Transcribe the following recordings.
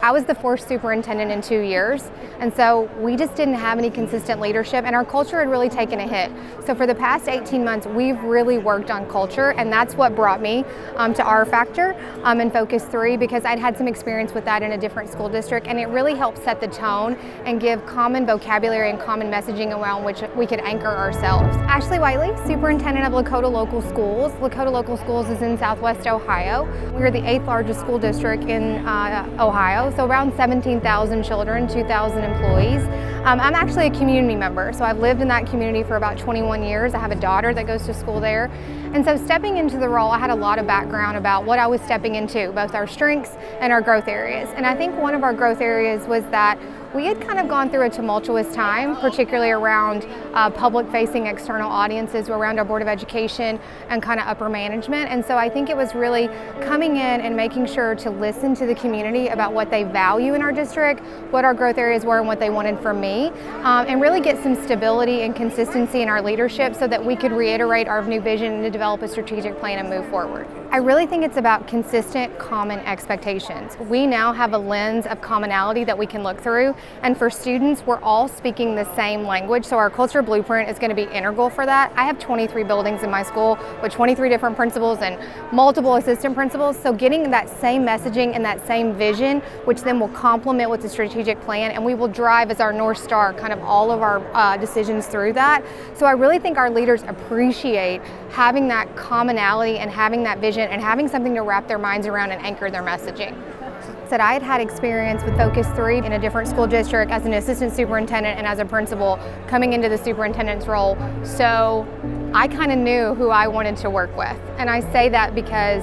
I was the fourth superintendent in 2 years, and so we just didn't have any consistent leadership, and our culture had really taken a hit. So for the past 18 months, we've really worked on culture, and that's what brought me to R Factor in Focus 3, because I'd had some experience with that in a different school district, and it really helped set the tone and give common vocabulary and common messaging around which we could anchor ourselves. Ashley Whiteley, Superintendent of Lakota Local Schools. Lakota Local Schools is in Southwest Ohio. We're the 8th largest school district in Ohio, so around 17,000 children, 2,000 employees. I'm actually a community member, so I've lived in that community for about 21 years. I have a daughter that goes to school there. And so stepping into the role, I had a lot of background about what I was stepping into, both our strengths and our growth areas. And I think one of our growth areas was that we had kind of gone through a tumultuous time, particularly around public-facing external audiences, around our Board of Education and kind of upper management. And so I think it was really coming in and making sure to listen to the community about what they value in our district, what our growth areas were, and what they wanted from me, and really get some stability and consistency in our leadership so that we could reiterate our new vision and to develop a strategic plan and move forward. I really think it's about consistent, common expectations. We now have a lens of commonality that we can look through, and for students, we're all speaking the same language, so our culture blueprint is going to be integral for that. I have 23 buildings in my school with 23 different principals and multiple assistant principals, so getting that same messaging and that same vision, which then will complement with the strategic plan, and we will drive as our North Star kind of all of our decisions through that. So I really think our leaders appreciate having that commonality and having that vision and having something to wrap their minds around and anchor their messaging. That I had had experience with Focus 3 in a different school district as an assistant superintendent and as a principal coming into the superintendent's role. So I kind of knew who I wanted to work with. And I say that because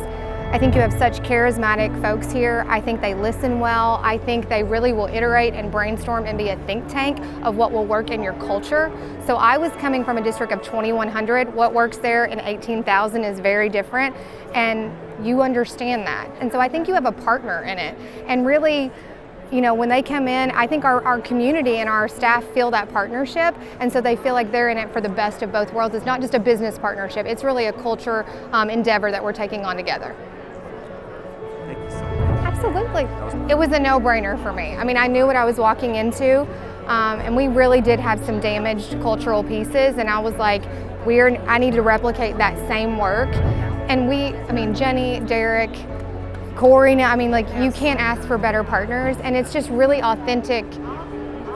I think you have such charismatic folks here. I think they listen well. I think they really will iterate and brainstorm and be a think tank of what will work in your culture. So I was coming from a district of 2,100. What works there in 18,000 is very different, and you understand that. And so I think you have a partner in it. And really, you know, when they come in, I think our community and our staff feel that partnership, and so they feel like they're in it for the best of both worlds. It's not just a business partnership, it's really a culture endeavor that we're taking on together. Thank you so much. Absolutely. It was a no-brainer for me. I mean, I knew what I was walking into, and we really did have some damaged cultural pieces, and I was like, I need to replicate that same work. And Jenny, Derek, Corey, you can't ask for better partners, and it's just really authentic,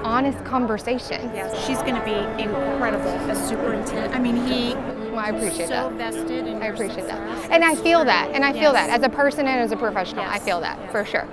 honest conversation. Yes, she's going to be incredible as superintendent. I appreciate so that. Vested in I appreciate success. that. And I feel that. And I feel Yes. that. As a person and as a professional, Yes. I feel that, Yes. for sure.